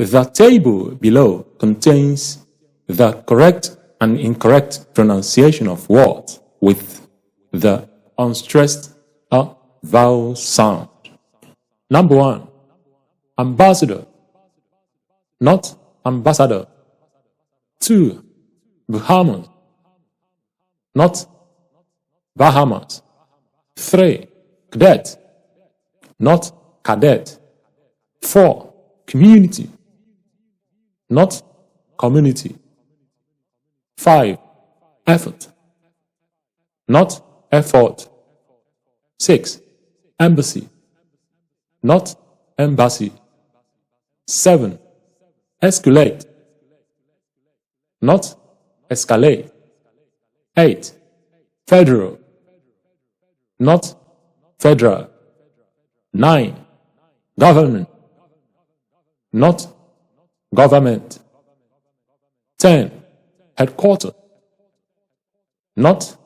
The table below contains the correct and incorrect pronunciation of words with the unstressed vowel sound. Number 1. Ambassador, not ambassador. 2. Bahamas, not Bahamas. 3. Cadet, not cadet. 4. Community, not community. 5. Effort, not effort. 6. Embassy, not embassy. 7. Escalate, not escalate. 8. Federal, not federal. 9. Government, not government. 10. Headquarters, not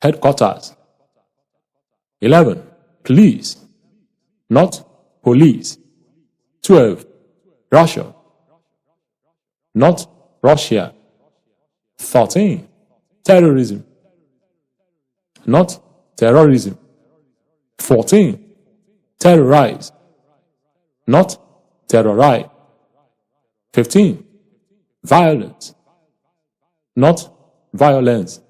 headquarters. 11. Police, not police. 12. Russia, not Russia. 13. Terrorism, not terrorism. 14. Terrorize, not terrorize. 15. Violence, not violence.